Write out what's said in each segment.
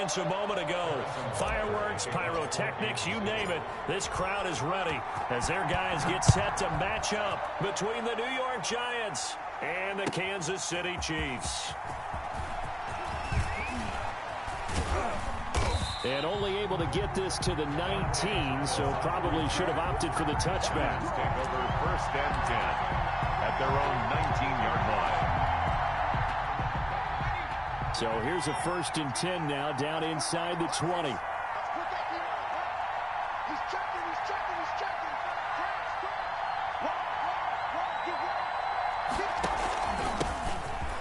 Giants a moment ago. Fireworks, pyrotechnics, you name it. This crowd is ready as their guys get set to match up between the New York Giants and the Kansas City Chiefs. And only able to get this to the 19, so probably should have opted for the touchback. Take over 1st and 10 at their own 19-yard line. So here's a 1st and 10 now, down inside the 20.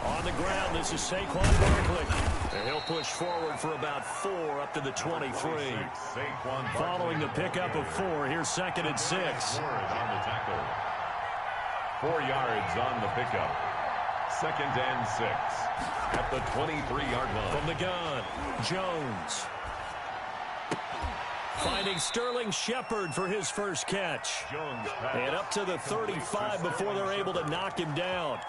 On the ground, this is Saquon Barkley. And he'll push forward for about 4 up to the 23. Following the pickup of 4, here's 2nd and 6. 4 yards on the pickup. 2nd and 6 at the 23-yard line. From the gun, Jones. Finding Sterling Shepard for his first catch. And up to the 35 before they're able to knock him down.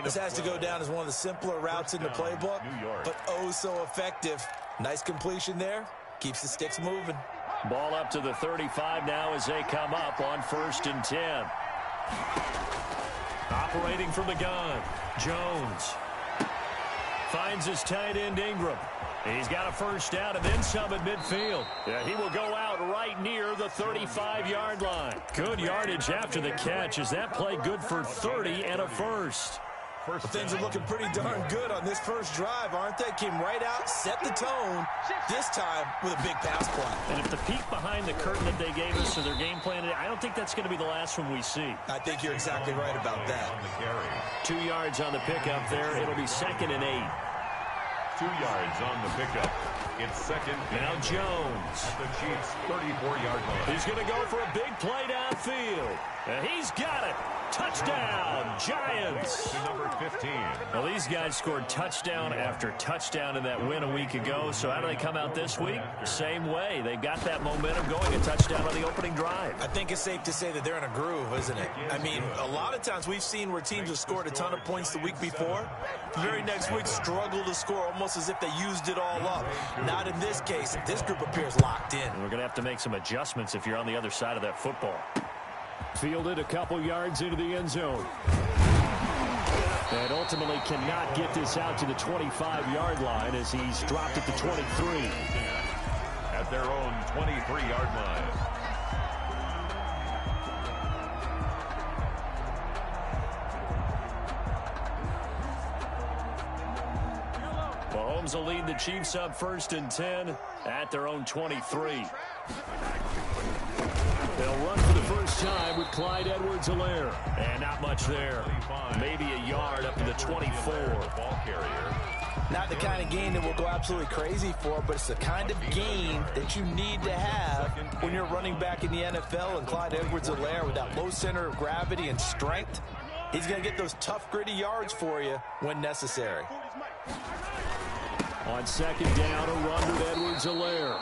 This has to go down as one of the simpler routes in the playbook, but oh so effective. Nice completion there. Keeps the sticks moving. Ball up to the 35 now as they come up on 1st and 10. Operating from the gun, Jones. Finds his tight end Ingram. He's got a first down and then some at midfield. Yeah, he will go out right near the 35-yard line. Good yardage after the catch. Is that play good for 30 and a first? Well, things are looking pretty darn good on this first drive, aren't they? Came right out, set the tone, this time with a big pass play. And if the peek behind the curtain that they gave us to their game plan, I don't think that's going to be the last one we see. I think you're exactly right about that. 2 yards on the pickup there. It'll be 2nd and 8. 2 yards on the pickup. It's 2nd. Now Jones. At the Chiefs' 34-yard line. He's going to go for a big play downfield. And he's got it. Touchdown, Giants. To number 15. Well, these guys scored touchdown after touchdown in that win a week ago. So how do they come out this week? Same way. They've got that momentum going, a touchdown on the opening drive. I think it's safe to say that they're in a groove, isn't it? I mean, a lot of times we've seen where teams have scored a ton of points the week before. The very next week struggle to score almost as if they used it all up. Not in this case. This group appears locked in. And we're going to have to make some adjustments if you're on the other side of that football. Fielded a couple yards into the end zone. And ultimately cannot get this out to the 25-yard line as he's dropped at the 23. At their own 23-yard line. Mahomes will lead the Chiefs up 1st and 10 at their own 23. They'll run for the first time with Clyde Edwards-Helaire. And not much there. Maybe a yard up to the 24. Ball carrier. Not the kind of gain that we'll go absolutely crazy for, but it's the kind of gain that you need to have when you're running back in the NFL. And Clyde Edwards-Helaire, with that low center of gravity and strength, he's going to get those tough, gritty yards for you when necessary. On 2nd down, a run with Edwards-Helaire.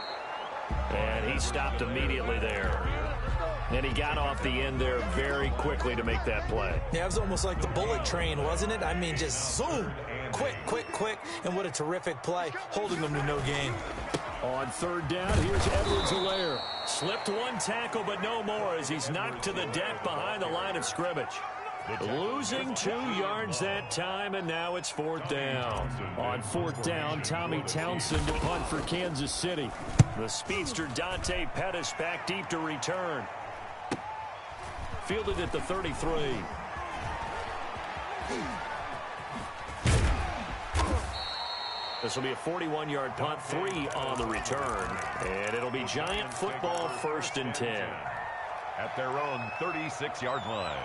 And he stopped immediately there. And he got off the end there very quickly to make that play. Yeah, it was almost like the bullet train, wasn't it? I mean, just zoom. Quick, quick, quick. And what a terrific play, holding them to no gain. On 3rd down, here's Edwards-Helaire. Slipped one tackle, but no more as he's knocked to the deck behind the line of scrimmage. Losing 2 yards that time, and now it's 4th down. On 4th down, Tommy Townsend to punt for Kansas City. The speedster Dante Pettis back deep to return. Fielded at the 33. This will be a 41-yard punt, 3 on the return. And it'll be Giant football 1st and 10. At their own 36-yard line.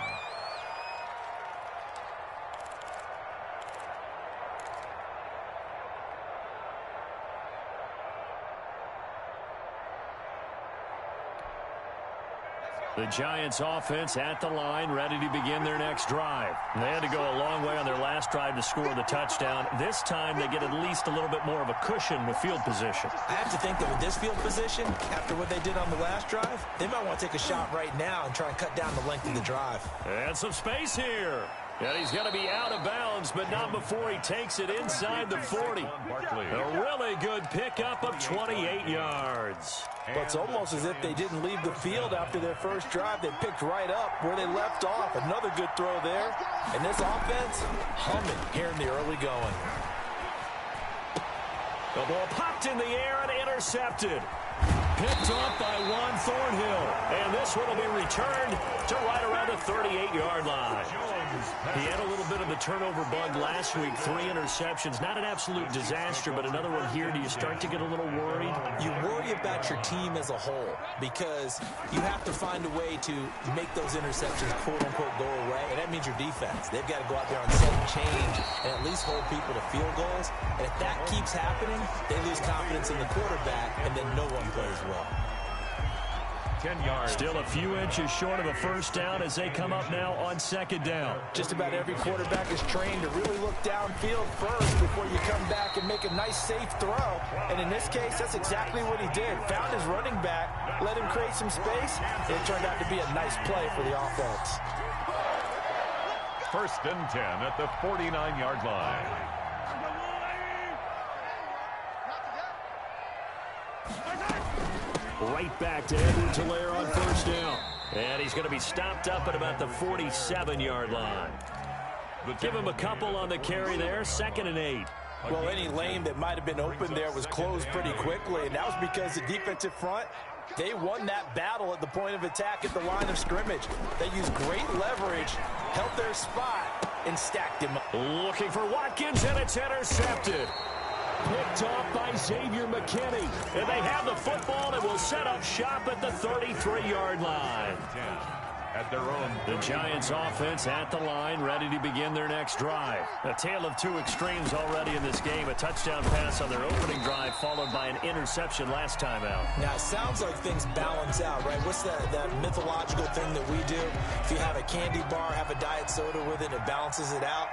The Giants offense at the line, ready to begin their next drive. They had to go a long way on their last drive to score the touchdown. This time they get at least a little bit more of a cushion with field position. I have to think that with this field position, after what they did on the last drive, they might want to take a shot right now and try and cut down the length of the drive. And some space here. And he's going to be out of bounds, but not before he takes it inside the 40. A really good pickup of 28 yards. But it's almost as if they didn't leave the field after their first drive. They picked right up where they left off. Another good throw there. And this offense, humming here in the early going. The ball popped in the air and intercepted. Picked off by Juan Thornhill. And this one will be returned to right around the 38-yard line. He had a little bit of the turnover bug last week. 3 interceptions. Not an absolute disaster, but another one here. Do you start to get a little worried? You worry about your team as a whole because you have to find a way to make those interceptions, quote-unquote, go away, and that means your defense. They've got to go out there on sudden change and at least hold people to field goals. And if that keeps happening, they lose confidence in the quarterback, and then no one plays well. 10 yards. Still a few inches short of a first down as they come up now on second down. Just about every quarterback is trained to really look downfield first before you come back and make a nice, safe throw. And in this case, that's exactly what he did. Found his running back, let him create some space, and it turned out to be a nice play for the offense. 1st and 10 at the 49-yard line. Right back to Edwards-Helaire on first down. And he's going to be stopped up at about the 47-yard line. Give him a couple on the carry there. 2nd and 8. Well, any lane that might have been open there was closed pretty quickly, and that was because the defensive front, they won that battle at the point of attack at the line of scrimmage. They used great leverage, held their spot, and stacked him up. Looking for Watkins, and it's intercepted. Picked off by Xavier McKinney. And they have the football and will set up shop at the 33-yard line. At their own. The Giants offense at the line, ready to begin their next drive. A tale of two extremes already in this game. A touchdown pass on their opening drive, followed by an interception last time out. Now, it sounds like things balance out, right? What's that mythological thing that we do? If you have a candy bar, have a diet soda with it, it balances it out.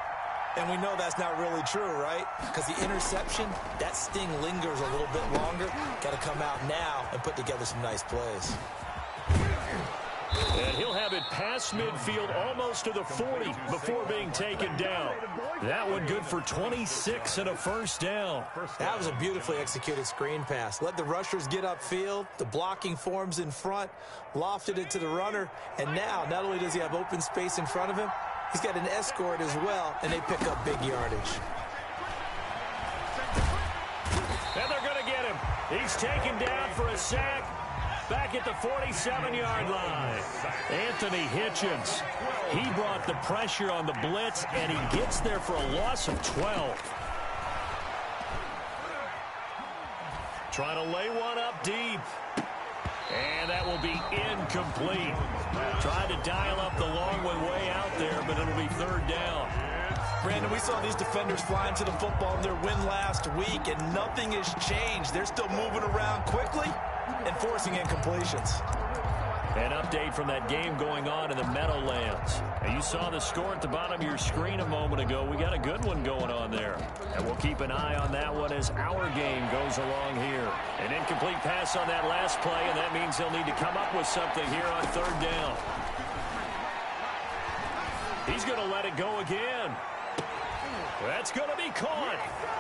And we know that's not really true, right? Because the interception, that sting lingers a little bit longer. Got to come out now and put together some nice plays. And he'll have it past midfield almost to the 40 before being taken down. That one good for 26 and a first down. That was a beautifully executed screen pass. Let the rushers get upfield. The blocking forms in front. Lofted it to the runner. And now, not only does he have open space in front of him, he's got an escort as well, and they pick up big yardage. And they're going to get him. He's taken down for a sack. Back at the 47-yard line. Anthony Hitchens. He brought the pressure on the blitz, and he gets there for a loss of 12. Trying to lay one up deep. And that will be incomplete. Tried to dial up the long one way out there, but it'll be 3rd down. Brandon, we saw these defenders flying to the football in their win last week, and nothing has changed. They're still moving around quickly and forcing incompletions. An update from that game going on in the Meadowlands. And you saw the score at the bottom of your screen a moment ago. We got a good one going on there. And we'll keep an eye on that one as our game goes along here. An incomplete pass on that last play, and that means they'll need to come up with something here on 3rd down. He's going to let it go again. That's going to be caught.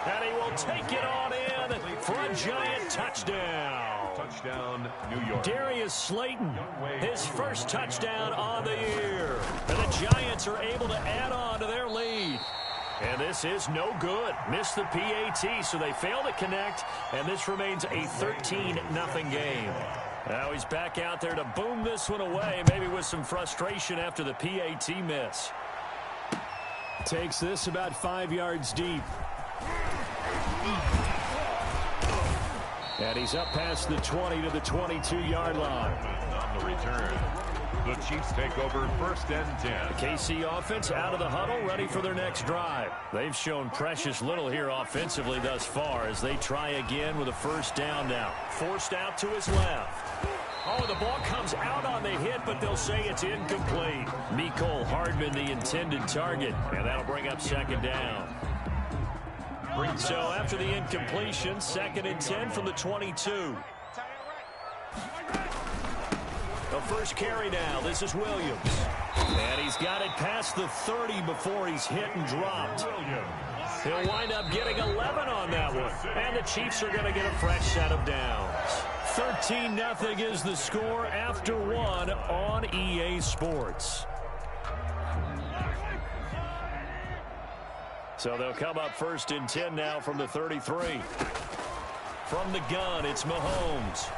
And he will take it on in for a Giant touchdown. Touchdown, New York. Darius Slayton, his first touchdown on the year. And the Giants are able to add on to their lead. And this is no good. Missed the PAT, so they fail to connect. And this remains a 13-0 game. Now he's back out there to boom this one away, maybe with some frustration after the PAT miss. Takes this about 5 yards deep. And he's up past the 20 to the 22-yard line. On the return, the Chiefs take over 1st and 10. The KC offense out of the huddle, ready for their next drive. They've shown precious little here offensively thus far as they try again with a 1st down now. Forced out to his left. Oh, the ball comes out on the hit, but they'll say it's incomplete. Mecole Hardman, the intended target, and that'll bring up 2nd down. So after the incompletion, 2nd and 10 from the 22. A first carry now. This is Williams. And he's got it past the 30 before he's hit and dropped. He'll wind up getting 11 on that one. And the Chiefs are going to get a fresh set of downs. 13-0 is the score after one on EA Sports. So they'll come up 1st and 10 now from the 33. From the gun, it's Mahomes.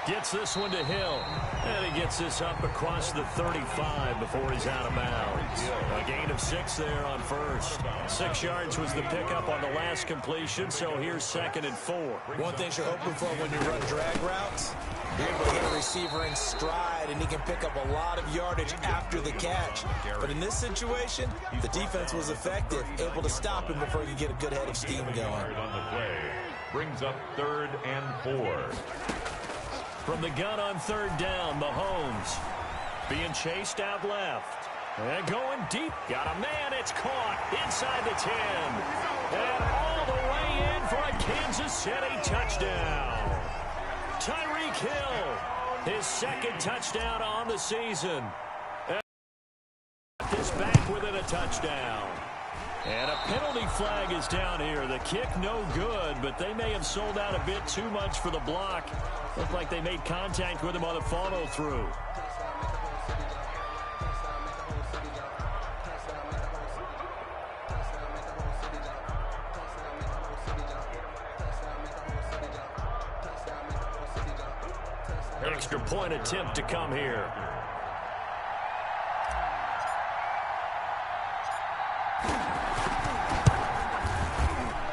Gets this one to Hill. And he gets this up across the 35 before he's out of bounds. A gain of 6 there on first. 6 yards was the pickup on the last completion, so here's 2nd and 4. One thing you're hoping for when you run drag routes, you're able to get a receiver in stride, and he can pick up a lot of yardage after the catch. But in this situation, the defense was effective, able to stop him before he could get a good head of steam going. On the play, brings up 3rd and 4. From the gun on 3rd down, Mahomes being chased out left. And going deep. Got a man. It's caught inside the 10. And all the way in for a Kansas City touchdown. Tyreek Hill, his 2nd touchdown on the season. And this back within a touchdown. And a penalty flag is down here. The kick no good, but they may have sold out a bit too much for the block. Looked like they made contact with him on the follow-through. Extra point attempt to come here.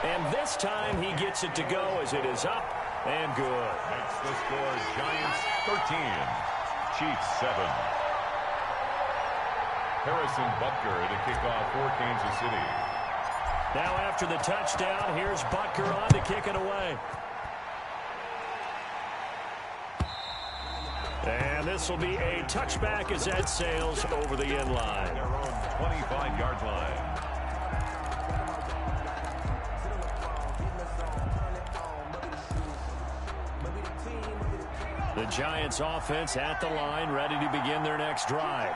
And this time he gets it to go as it is up and good. Makes the score Giants 13, Chiefs 7. Harrison Butker to kick off for Kansas City. Now after the touchdown, here's Butker on to kick it away. And this will be a touchback as that sails over the end line. Their own 25-yard line. The Giants offense at the line, ready to begin their next drive.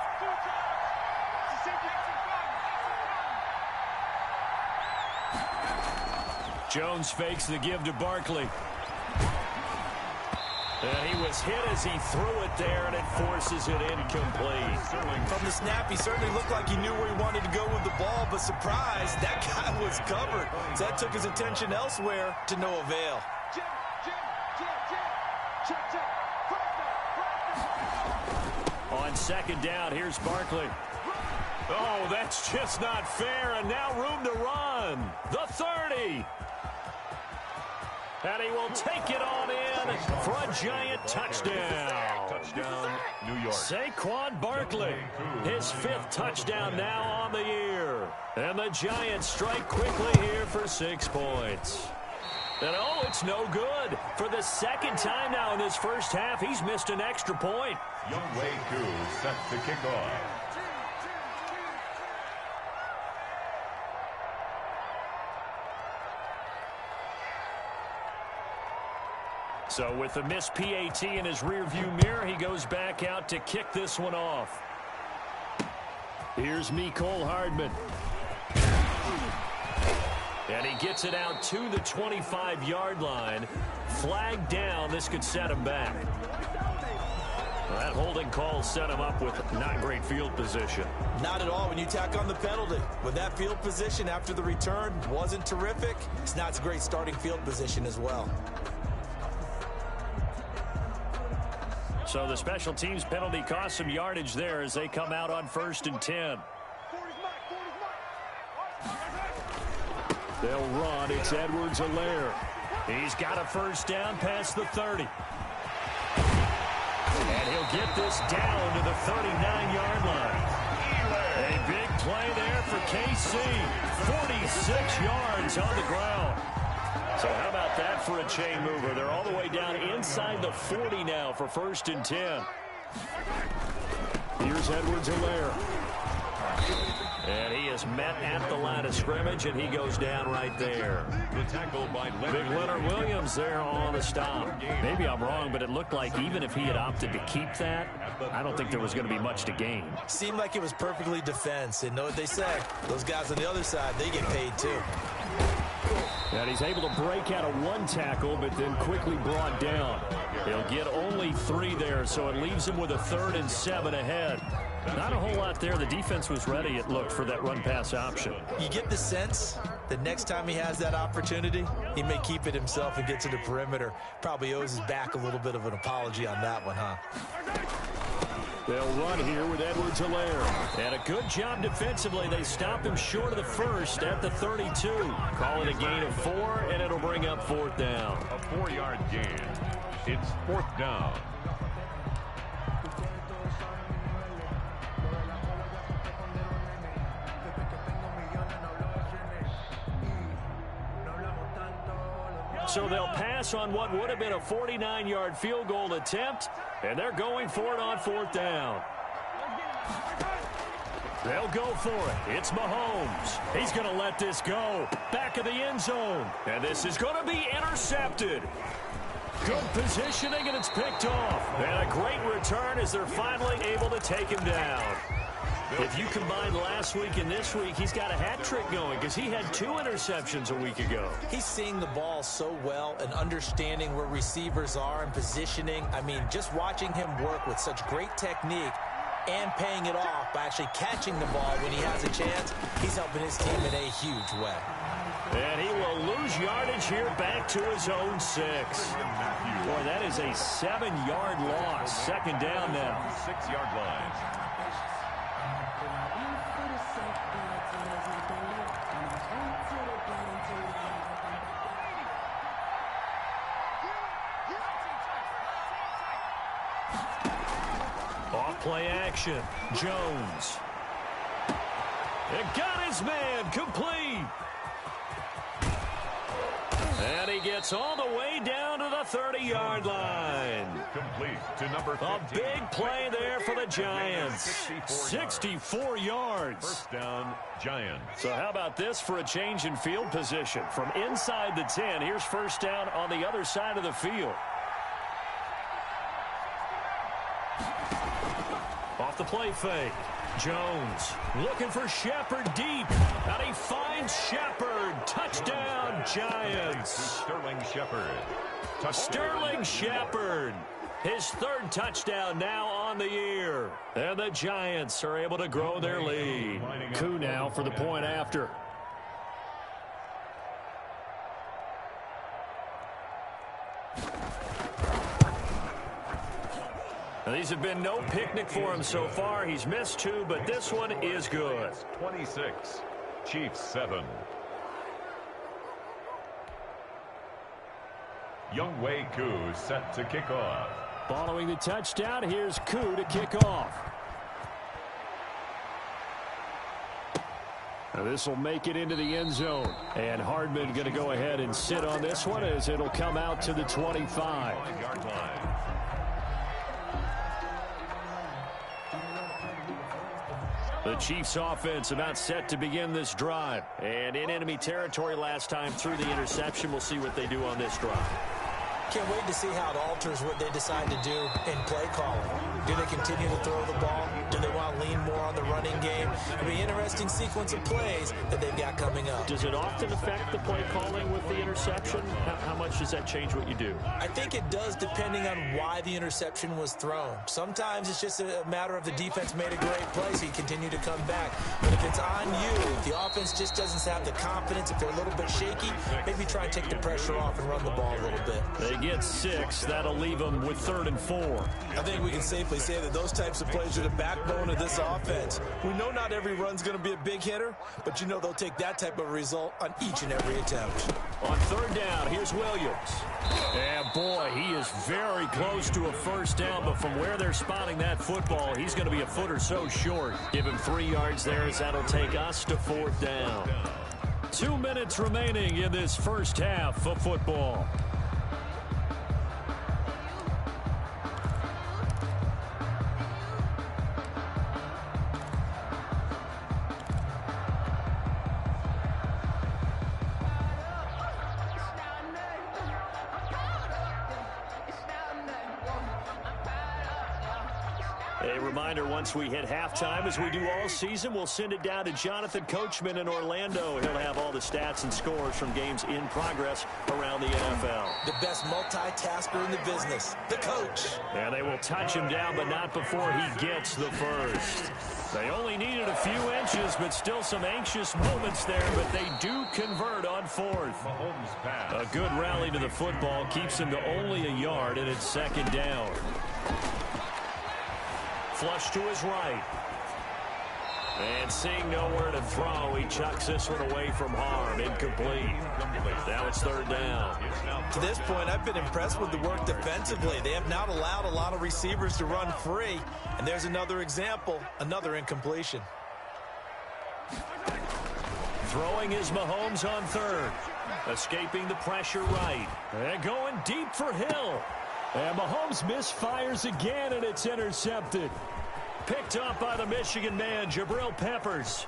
Jones fakes the give to Barkley. And he was hit as he threw it there, and it forces it incomplete. From the snap, he certainly looked like he knew where he wanted to go with the ball, but surprise, that guy was covered. So that took his attention elsewhere to no avail. On 2nd down, here's Barkley. Oh, that's just not fair, and now room to run. The 30. And he will take it on in for a Giant touchdown. Touchdown, New York. Saquon Barkley, his 5th touchdown now on the year. And the Giants strike quickly here for 6 points. And oh, it's no good. For the 2nd time now in this first half, he's missed an extra point. Younghoe Koo set to kick off. So with the missed PAT in his rearview mirror, he goes back out to kick this one off. Here's Mecole Hardman. And he gets it out to the 25-yard line. Flag down. This could set him back. Well, that holding call set him up with not great field position. Not at all when you tack on the penalty. With that field position after the return wasn't terrific, it's not a great starting field position as well. So the special teams penalty cost some yardage there as they come out on 1st and 10. They'll run. It's Edwards-Helaire. He's got a first down past the 30. And he'll get this down to the 39-yard line. A big play there for KC. 46 yards on the ground. So how about that for a chain mover? They're all the way down inside the 40 now for 1st and 10. Here's Edwards-Helaire. And he is met at the line of scrimmage, and he goes down right there. The tackle by Big Leonard Williams there on the stop. Maybe I'm wrong, but it looked like even if he had opted to keep that, I don't think there was going to be much to gain. Seemed like it was perfectly defense. And know what they say? Those guys on the other side, they get paid too. And he's able to break out of one tackle, but then quickly brought down. He'll get only 3 there, so it leaves him with a 3rd and 7 ahead. Not a whole lot there. The defense was ready, it looked, for that run-pass option. You get the sense that next time he has that opportunity, he may keep it himself and get to the perimeter. Probably owes his back a little bit of an apology on that one, huh? They'll run here with Edwards-Helaire. And a good job defensively. They stop him short of the first at the 32. Call it a gain of 4, and it'll bring up 4th down. A 4-yard gain. It's 4th down. So they'll pass on what would have been a 49-yard field goal attempt, and they're going for it on 4th down. They'll go for it. It's Mahomes. He's going to let this go. Back of the end zone. And this is going to be intercepted. Good positioning, and it's picked off. And a great return as they're finally able to take him down. If you combine last week and this week, he's got a hat trick going because he had 2 interceptions a week ago. He's seeing the ball so well and understanding where receivers are and positioning. I mean, just watching him work with such great technique and paying it off by actually catching the ball when he has a chance, he's helping his team in a huge way. And he will lose yardage here back to his own 6. Boy, that is a 7-yard loss. 2nd down now. 6-yard line. Play action. Jones. It got his man complete. And he gets all the way down to the 30-yard line. Complete to number 15. A big play there for the Giants. 64 yards. 1st down, Giants. So how about this for a change in field position? From inside the 10, here's 1st down on the other side of the field. Off the play fake. Jones looking for Shepard deep. And he finds Shepard. Touchdown, Giants. Sterling Shepard. Sterling Shepard. His 3rd touchdown now on the year. And the Giants are able to grow their lead. Coup now for the point after. These have been no picnic for him so far. He's missed 2, but this one is good. 26, Chiefs 7. Younghoe Koo set to kick off. Following the touchdown, here's Koo to kick off. Now this will make it into the end zone. And Hardman going to go ahead and sit on this one as it'll come out to the 25. 5-yard line. The Chiefs offense about set to begin this drive. And in enemy territory last time through the interception. We'll see what they do on this drive. Can't wait to see how it alters what they decide to do in play calling. Do they continue to throw the ball? Do they want to lean more on the running game? It'll be an interesting sequence of plays that they've got coming up. Does it often affect the play calling with the interception? How much does that change what you do? I think it does depending on why the interception was thrown. Sometimes it's just a matter of the defense made a great play, so you continue to come back. But if it's on you, if the offense just doesn't have the confidence, if they're a little bit shaky, maybe try and take the pressure off and run the ball a little bit. They get 6. That'll leave them with 3rd and 4. I think we can safely say that those types of plays are the backbone of this offense. We know not every run's going to be a big hitter, but you know they'll take that type of result on each and every attempt. On 3rd down, here's Williams. And boy, he is very close to a 1st down, but from where they're spotting that football, he's going to be a foot or so short. Give him 3 yards there as that'll take us to 4th down. 2 minutes remaining in this first half of football. A reminder, once we hit halftime, as we do all season, we'll send it down to Jonathan Coachman in Orlando. He'll have all the stats and scores from games in progress around the NFL. The best multitasker in the business, the coach. And they will touch him down, but not before he gets the first. They only needed a few inches, but still some anxious moments there, but they do convert on fourth. A good rally to the football keeps him to only a yard, and it's second down. Flush to his right. And seeing nowhere to throw, he chucks this one away from harm. Incomplete. Now it's third down. To this point, I've been impressed with the work defensively. They have not allowed a lot of receivers to run free. And there's another example, another incompletion. Throwing is Mahomes on third. Escaping the pressure right. And going deep for Hill. And Mahomes misfires again, and it's intercepted. Picked up by the Michigan man, Jabril Peppers.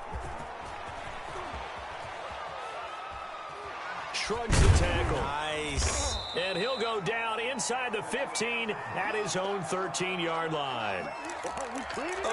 Shrugs the tackle. Nice. And he'll go down inside the 15 at his own 13-yard line.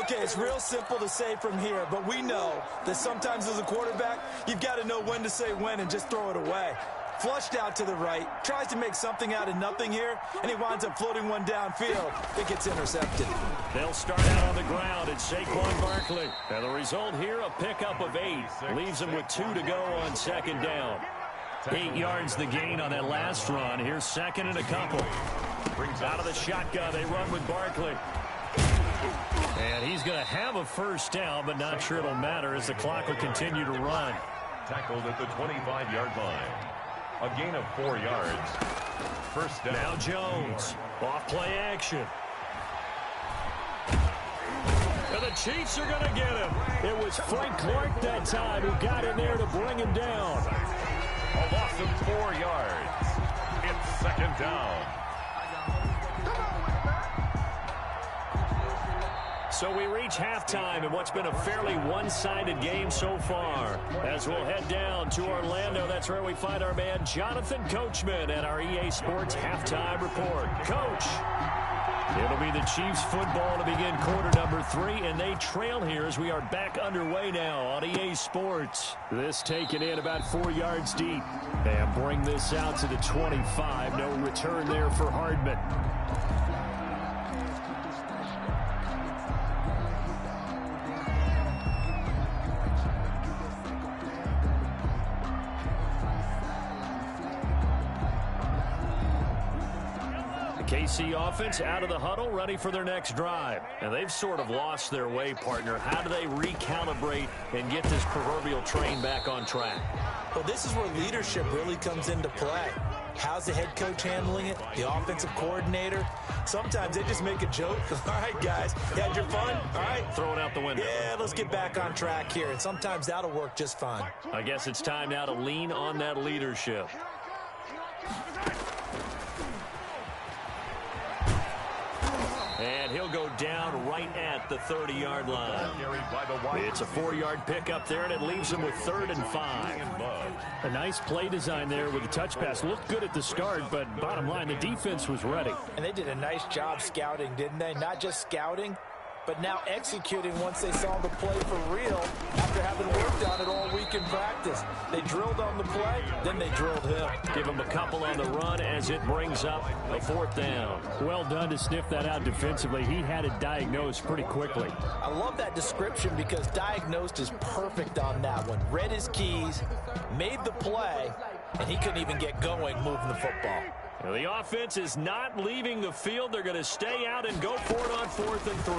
Okay, it's real simple to say from here, but we know that sometimes as a quarterback, you've got to know when to say when and just throw it away. Flushed out to the right, tries to make something out of nothing here, and he winds up floating one downfield. It gets intercepted. They'll start out on the ground at Saquon Barkley. And the result here, a pickup of 8. Leaves him with 2 to go on second down. 8 yards the gain on that last run. Here's second and a couple. Out of the shotgun, they run with Barkley. And he's going to have a first down, but not sure it'll matter as the clock will continue to run. Tackled at the 25-yard line. A gain of 4 yards. First down. Now Jones. Off play action. And the Chiefs are going to get him. It was Frank Clark that time who got in there to bring him down. A loss of 4 yards. It's second down. So we reach halftime in what's been a fairly one-sided game so far. As we'll head down to Orlando, that's where we find our man Jonathan Coachman at our EA Sports Halftime Report. Coach, it'll be the Chiefs football to begin quarter number 3, and they trail here as we are back underway now on EA Sports. This taken in about 4 yards deep. And bring this out to the 25. No return there for Hardman. KC offense out of the huddle, ready for their next drive. And they've sort of lost their way, partner. How do they recalibrate and get this proverbial train back on track? Well, this is where leadership really comes into play. How's the head coach handling it? The offensive coordinator? Sometimes they just make a joke. All right, guys, you had your fun? All right. Throw it out the window. Yeah, let's get back on track here. And sometimes that'll work just fine. I guess it's time now to lean on that leadership. And he'll go down right at the 30-yard line. It's a 4-yard pickup there, and it leaves him with 3rd and 5. A nice play design there with the touch pass. Looked good at the start, but bottom line, the defense was ready. And they did a nice job scouting, didn't they? Not just scouting, but now executing once they saw the play for real after having worked on it all week in practice. They drilled on the play, then they drilled him. Give him a couple on the run as it brings up a 4th down. Well done to sniff that out defensively. He had it diagnosed pretty quickly. I love that description because diagnosed is perfect on that one. Read his keys, made the play, and he couldn't even get going moving the football. The offense is not leaving the field. They're going to stay out and go for it on 4th and 3.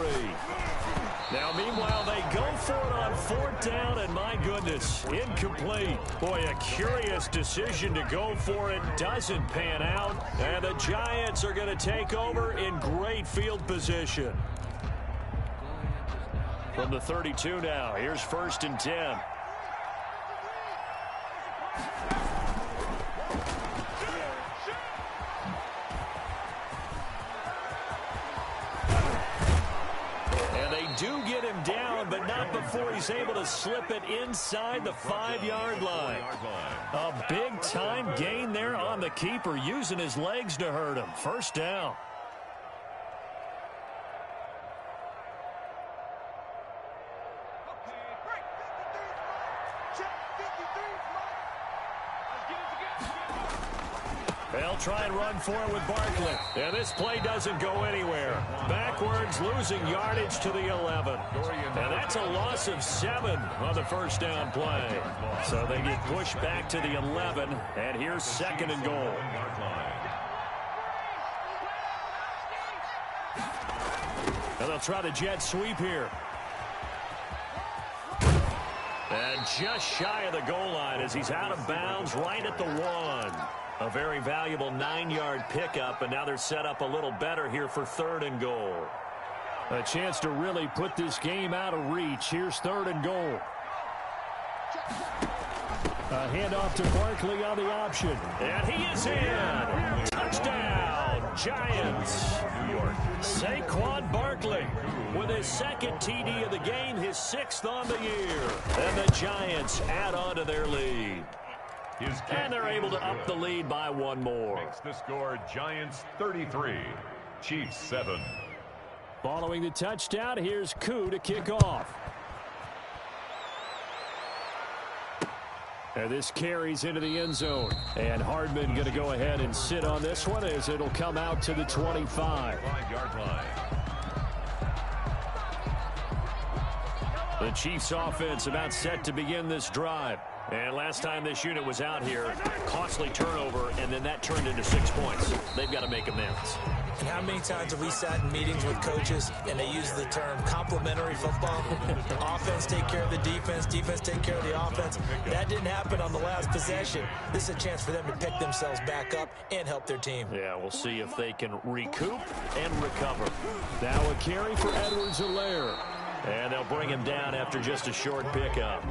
Now, meanwhile, they go for it on 4th down, and my goodness, incomplete. Boy, a curious decision to go for it. Doesn't pan out, and the Giants are going to take over in great field position. From the 32 now, here's 1st and 10. Do get him down, but not before he's able to slip it inside the 5-yard line. A big-time gain there on the keeper, using his legs to hurt him. 1st down. try and run for it with Barkley. And this play doesn't go anywhere. Backwards, losing yardage to the 11. And that's a loss of 7 on the first down play. So they get pushed back to the 11, and here's 2nd and goal. And they'll try the jet sweep here. And just shy of the goal line as he's out of bounds right at the 1. A very valuable 9-yard pickup, and now they're set up a little better here for 3rd and goal. A chance to really put this game out of reach. Here's 3rd and goal. A handoff to Barkley on the option. And he is in. Touchdown, Giants. New York. Saquon Barkley with his 2nd TD of the game, his 6th on the year. And the Giants add on to their lead. And they're able to up the lead by 1 more. Makes the score Giants 33, Chiefs 7. Following the touchdown, here's Koo to kick off. And this carries into the end zone. And Hardman going to go ahead and sit on this one as it'll come out to the 25. 5-yard line. The Chiefs offense about set to begin this drive. And last time this unit was out here, costly turnover, and then that turned into 6 points. They've got to make amends. And how many times have we sat in meetings with coaches and they use the term complementary football? Offense take care of the defense, defense take care of the offense. That didn't happen on the last possession. This is a chance for them to pick themselves back up and help their team. Yeah, we'll see if they can recoup and recover. Now a carry for Edwards-Helaire. And they'll bring him down after just a short pickup.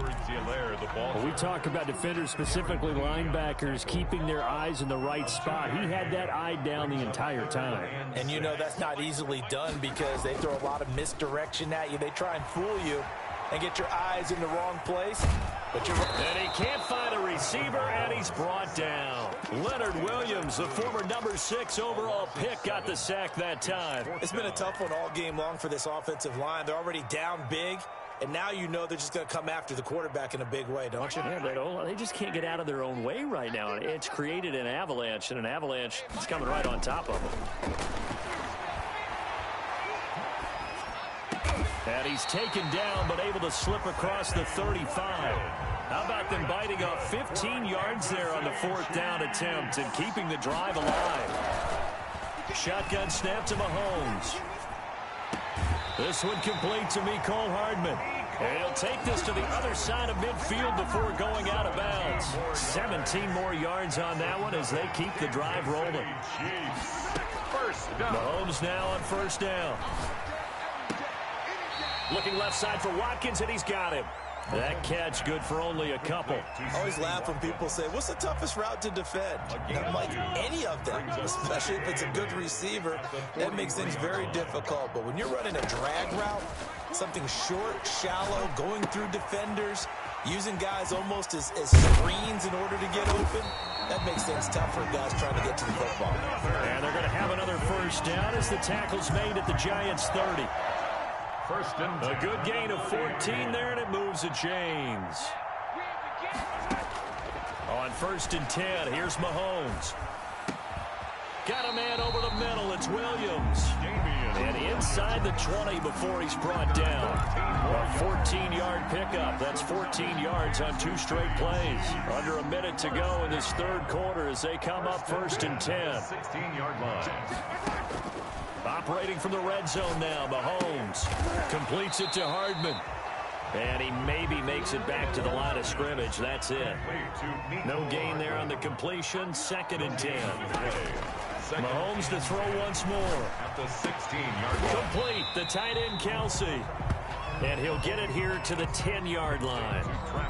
Well, we talk about defenders, specifically linebackers, keeping their eyes in the right spot. He had that eye down the entire time. And you know that's not easily done because they throw a lot of misdirection at you. They try and fool you and get your eyes in the wrong place. But and he can't find a receiver, and he's brought down. Leonard Williams, the former number 6 overall pick, got the sack that time. It's been a tough one all game long for this offensive line. They're already down big, and now you know they're just going to come after the quarterback in a big way, don't you? Yeah, they just can't get out of their own way right now. It's created an avalanche, and an avalanche is coming right on top of them. And he's taken down, but able to slip across the 35. How about them biting off 15 yards there on the 4th down attempt and keeping the drive alive? Shotgun snap to Mahomes. This one complete to Mecole Hardman. And he'll take this to the other side of midfield before going out of bounds. 17 more yards on that one as they keep the drive rolling. Mahomes now on 1st down. Looking left side for Watkins, and he's got him. That catch good for only a couple. I always laugh when people say, what's the toughest route to defend? I'm like, any of them, especially if it's a good receiver. That makes things very difficult. But when you're running a drag route, something short, shallow, going through defenders, using guys almost as screens in order to get open, that makes things tough for guys trying to get to the football. And they're going to have another 1st down as the tackle's made at the Giants' 30. A good gain of 14 there, and it moves the chains. On 1st and 10, here's Mahomes. Got a man over the middle. It's Williams. And inside the 20 before he's brought down. A 14-yard pickup. That's 14 yards on 2 straight plays. Under a minute to go in this 3rd quarter as they come up 1st and 10. 16-yard line. Operating from the red zone now, Mahomes completes it to Hardman. And he maybe makes it back to the line of scrimmage. That's it. No gain there on the completion. 2nd and 10. Mahomes to throw once more. At the 16-yard line. Complete. The tight end, Kelsey. And he'll get it here to the 10-yard line.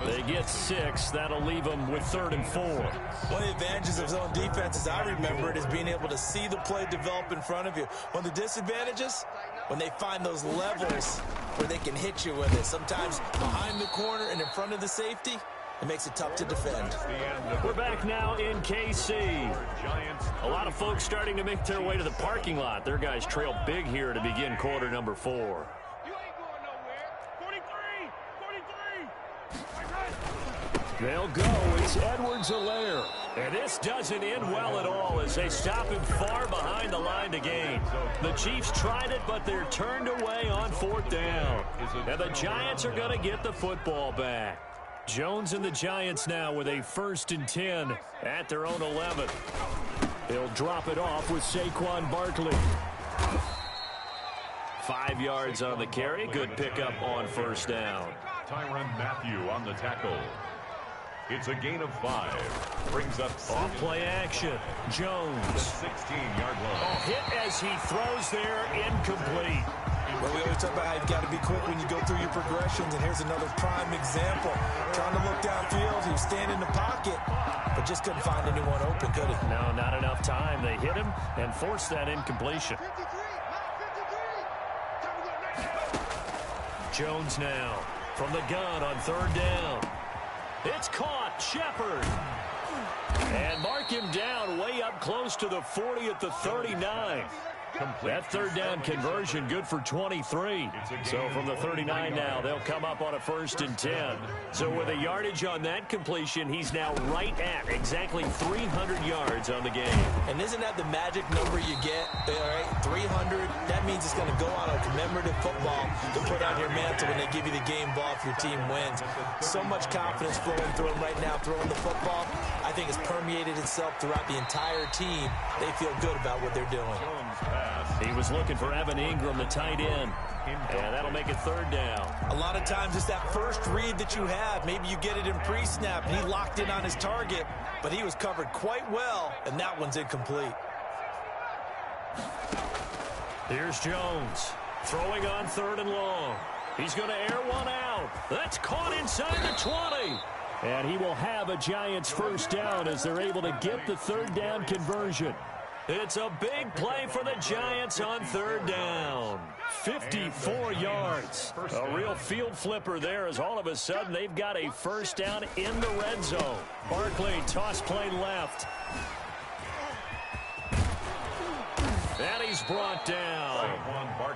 They get 6. That'll leave them with 3rd and 4. One of the advantages of zone defense, as I remember it, is being able to see the play develop in front of you. One of the disadvantages, when they find those levels where they can hit you with it. Sometimes behind the corner and in front of the safety, it makes it tough to defend. We're back now in KC. A lot of folks starting to make their way to the parking lot. Their guys trail big here to begin quarter number 4. They'll go. It's Edwards-Helaire. And this doesn't end well at all as they stop him far behind the line to gain. The Chiefs tried it, but they're turned away on 4th down. And the Giants are going to get the football back. Jones and the Giants now with a 1st and 10 at their own 11. He'll drop it off with Saquon Barkley. 5 yards on the carry. Good pickup on 1st down. Tyrann Mathieu on the tackle. It's a gain of 5. Brings up 7. Off play action. Jones. The 16-yard line. Oh, hit as he throws there, incomplete. Well, we always talk about how you've got to be quick when you go through your progressions, and here's another prime example. Trying to look downfield, he was standing in the pocket, but just couldn't find anyone open, could he? No, not enough time. They hit him and forced that incompletion. Jones now from the gun on 3rd down. It's caught. Shepard. And mark him down way up close to the 40 at the 39. That 3rd down conversion good for 23. So from the 39 now, they'll come up on a 1st and 10. So with a yardage on that completion, he's now right at exactly 300 yards on the game. And isn't that the magic number you get? All right, 300. That means it's going to go on a commemorative football to put on your mantle when they give you the game ball if your team wins. So much confidence flowing through him right now, throwing the football. I think it's permeated itself throughout the entire team. They feel good about what they're doing. He was looking for Evan Ingram, the tight end. And that'll make it 3rd down. A lot of times it's that first read that you have. Maybe you get it in pre-snap, and he locked in on his target, but he was covered quite well, and that one's incomplete. Here's Jones throwing on 3rd and long. He's going to air one out. That's caught inside the 20. And he will have a Giants 1st down as they're able to get the 3rd down conversion. It's a big play for the Giants on 3rd down. 54 yards. A real field flipper there as all of a sudden they've got a 1st down in the red zone. Barkley toss play left. And he's brought down.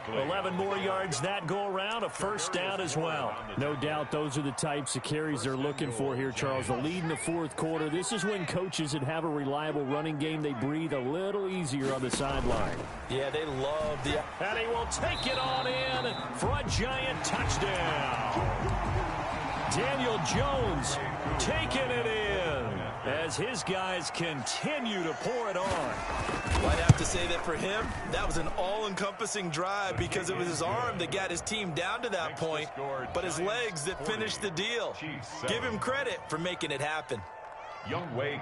11 more yards that go around, a 1st down as well. No doubt those are the types of carries they're looking for here, Charles. The lead in the 4th quarter. This is when coaches that have a reliable running game, they breathe a little easier on the sideline. Yeah, they love the... And he will take it on in for a Giant touchdown. Daniel Jones taking it in as his guys continue to pour it on. I'd have to say that for him, that was an all-encompassing drive because it was his arm that got his team down to that point, but his legs that finished the deal. Give him credit for making it happen.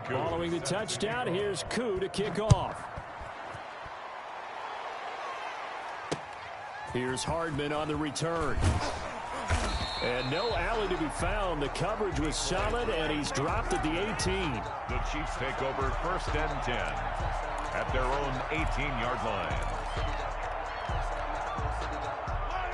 Following the touchdown, here's Koo to kick off. Here's Hardman on the return. And no alley to be found. The coverage was solid, and he's dropped at the 18. The Chiefs take over 1st and 10 at their own 18-yard line.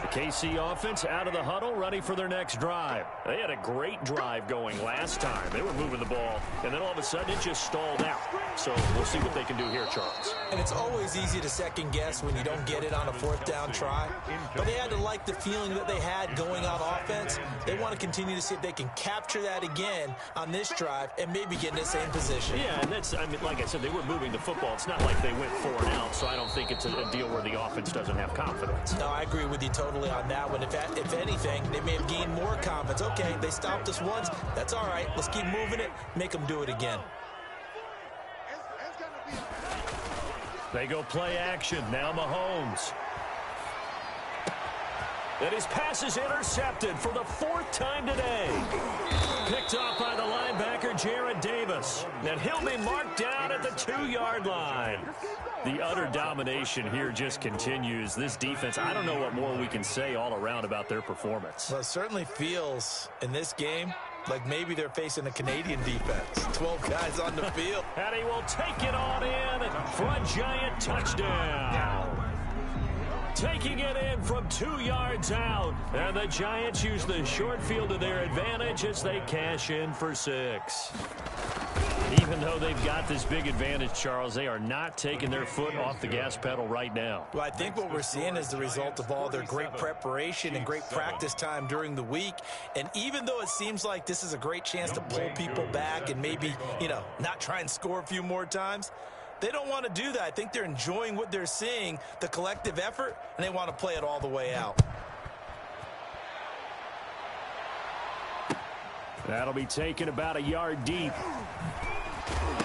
The KC offense out of the huddle, ready for their next drive. They had a great drive going last time. They were moving the ball, and then all of a sudden it just stalled out. So we'll see what they can do here, Charles. And it's always easy to second guess when you don't get it on a 4th down try. But they had to like the feeling that they had going on offense. They want to continue to see if they can capture that again on this drive and maybe get in the same position. Yeah, and that's, I mean, like I said, they were moving the football. It's not like they went 4 and out, so I don't think it's a deal where the offense doesn't have confidence. No, I agree with you totally on that one. If anything, they may have gained more confidence. Okay, they stopped us once. That's all right. Let's keep moving it. Make them do it again. They go play action. Now Mahomes. And his pass is intercepted for the 4th time today. Picked off by the linebacker, Jared Davis. And he'll be marked down at the 2-yard line. The utter domination here just continues. This defense, I don't know what more we can say all around about their performance. Well, it certainly feels in this game like maybe they're facing a Canadian defense. 12 guys on the field. And he will take it on in for a Giant touchdown. taking it in from 2 yards out. And the Giants use the short field to their advantage as they cash in for 6. Even though they've got this big advantage, Charles, they are not taking their foot off the gas pedal right now. Well, I think what we're seeing is the result of all their great preparation and great practice time during the week. And even though it seems like this is a great chance to pull people back and maybe, not try and score a few more times, they don't want to do that. I think they're enjoying what they're seeing, the collective effort, and they want to play it all the way out. That'll be taken about a yard deep.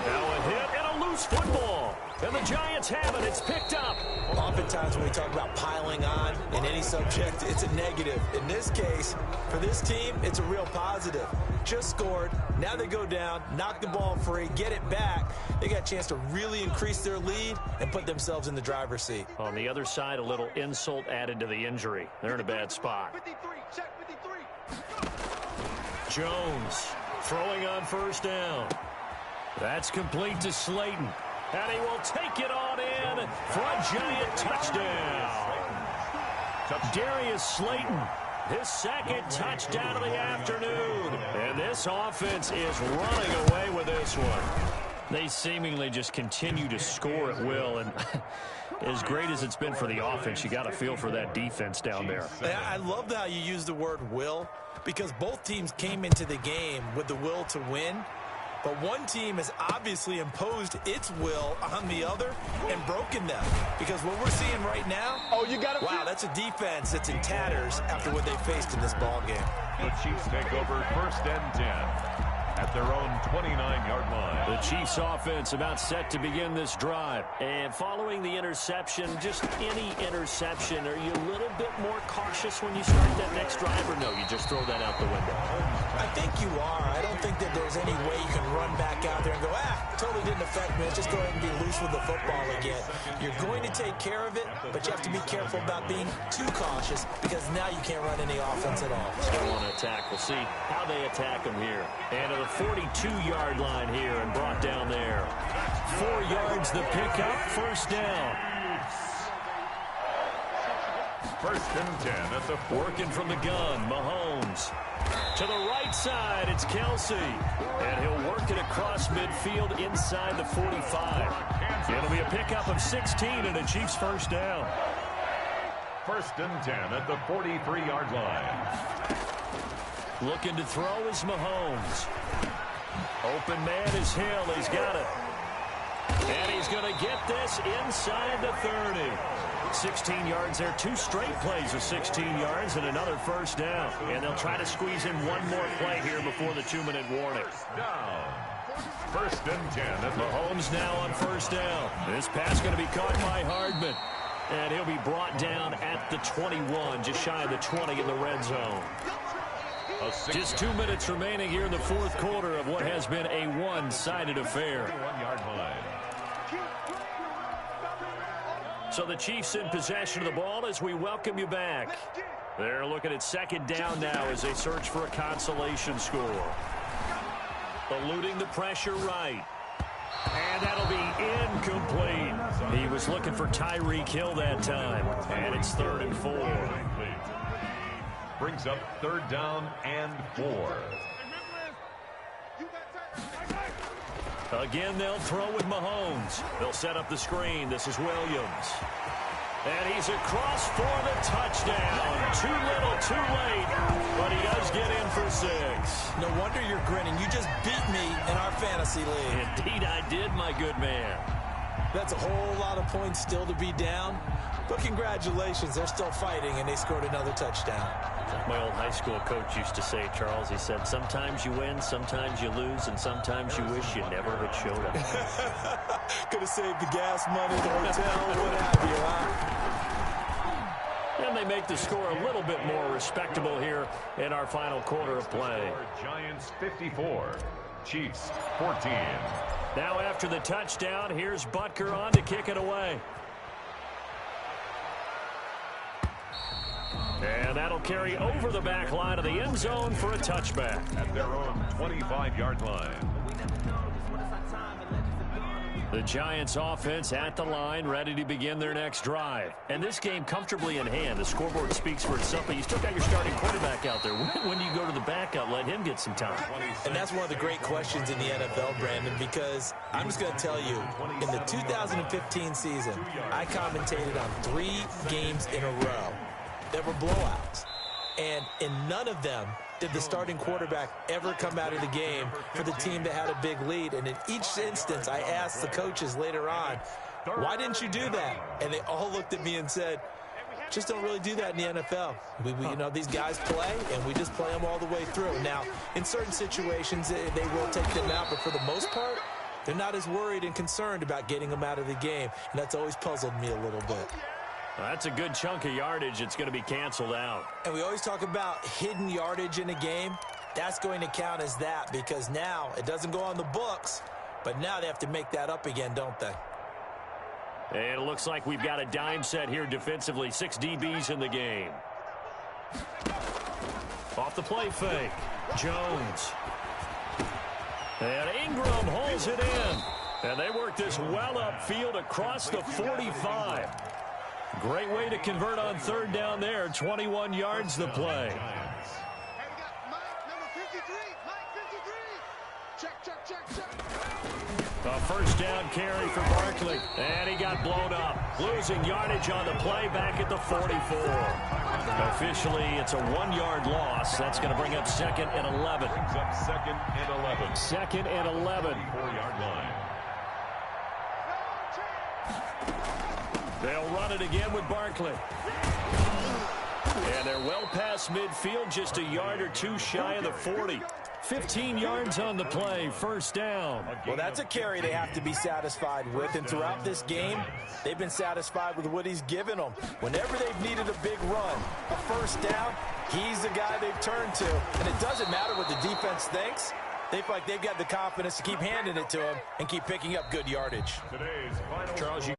Now a hit and a loose football. And the Giants have it. It's picked up. Oftentimes when we talk about piling on in any subject, it's a negative. In this case, for this team, it's a real positive. Just scored. Now they go down, knock the ball free, get it back. They got a chance to really increase their lead and put themselves in the driver's seat. On the other side, a little insult added to the injury. They're in a bad spot. Jones throwing on first down. That's complete to Slayton. And he will take it on in for a Giant touchdown. Darius Slayton, his second touchdown of the afternoon. And this offense is running away with this one. They seemingly just continue to score at will. And as great as it's been for the offense, you got to feel for that defense down there. I love how you use the word will, because both teams came into the game with the will to win. But one team has obviously imposed its will on the other and broken them. Because what we're seeing right now, wow, that's a defense that's in tatters after what they faced in this ball game. The Chiefs take over 1st and 10 at their own 29-yard line. The Chiefs offense about set to begin this drive. And following the interception, just any interception, are you a little bit more cautious when you start that next drive, or no, you just throw that out the window? I think you are. I don't think that there's any way you can run back out there and go, totally didn't affect me. Let's just go ahead and be loose with the football again. You're going to take care of it, but you have to be careful about being too cautious, because now you can't run any offense at all. Still want to attack. We'll see how they attack them here. And to the 42-yard line here and brought down there. 4 yards the pickup, first down. 1st and 10 at the 4. Working from the gun, Mahomes. To the right side, it's Kelsey. And he'll work it across midfield inside the 45. It'll be a pickup of 16 and a Chiefs first down. 1st and 10 at the 43-yard line. Looking to throw is Mahomes. Open man is Hill. He's got it. And he's going to get this inside the 30. 16 yards there. 2 straight plays of 16 yards and another first down. And they'll try to squeeze in one more play here before the 2-minute warning. Down. 1st and 10. Mahomes now on first down. This pass going to be caught by Hardman. And he'll be brought down at the 21, just shy of the 20 in the red zone. Just 2 minutes remaining here in the fourth quarter of what has been a one-sided affair. 1-yard line. So the Chiefs in possession of the ball as we welcome you back. They're looking at second down now as they search for a consolation score. Eluding the pressure right. And that'll be incomplete. He was looking for Tyreek Hill that time. And it's 3rd and 4. Brings up 3rd down and 4. Again, they'll throw with Mahomes. They'll set up the screen. This is Williams. And he's across for the touchdown. Too little, too late. But he does get in for 6. No wonder you're grinning. You just beat me in our fantasy league. Indeed I did, my good man. That's a whole lot of points still to be down. But congratulations, they're still fighting, and they scored another touchdown. My old high school coach used to say, Charles, he said, sometimes you win, sometimes you lose, and sometimes you wish you never had showed up. Could have saved the gas money, the hotel, what have you, huh? And they make the score a little bit more respectable here in our final quarter of play. Giants 54, Chiefs 14. Now after the touchdown, here's Butker on to kick it away. And that'll carry over the back line of the end zone for a touchback. At their own 25-yard line. The Giants offense at the line, ready to begin their next drive. And this game comfortably in hand. The scoreboard speaks for itself, but you still got your starting quarterback out there. When do you go to the backup, let him get some time? And that's one of the great questions in the NFL, Brandon, because I'm just going to tell you, in the 2015 season, I commentated on 3 games in a row that were blowouts. And in none of them did the starting quarterback ever come out of the game for the team that had a big lead. And in each instance, I asked the coaches later on, why didn't you do that? And they all looked at me and said, just don't really do that in the NFL. You know, these guys play, and we just play them all the way through. Now, in certain situations, they will take them out, but for the most part, they're not as worried and concerned about getting them out of the game. And that's always puzzled me a little bit. That's a good chunk of yardage. It's going to be canceled out. And we always talk about hidden yardage in a game. That's going to count as that because now it doesn't go on the books, but now they have to make that up again, don't they? And it looks like we've got a dime set here defensively. 6 DBs in the game. Off the play fake. Jones. And Ingram holds it in. And they work this well upfield across the 45. Great way to convert on 3rd down there. 21 yards the play. A first down carry for Barkley. And he got blown up. Losing yardage on the play back at the 44. Officially, it's a 1-yard loss. That's going to bring up 2nd and 11. Brings up 2nd and 11. 2nd and 11. 4-yard line. They'll run it again with Barkley. And they're well past midfield, just a yard or 2 shy of the 40. 15 yards on the play, first down. Well, that's a carry they have to be satisfied with, and throughout this game, they've been satisfied with what he's given them. Whenever they've needed a big run, a first down, he's the guy they've turned to. And it doesn't matter what the defense thinks. They feel like they've got the confidence to keep handing it to him and keep picking up good yardage. Today's final Charles, you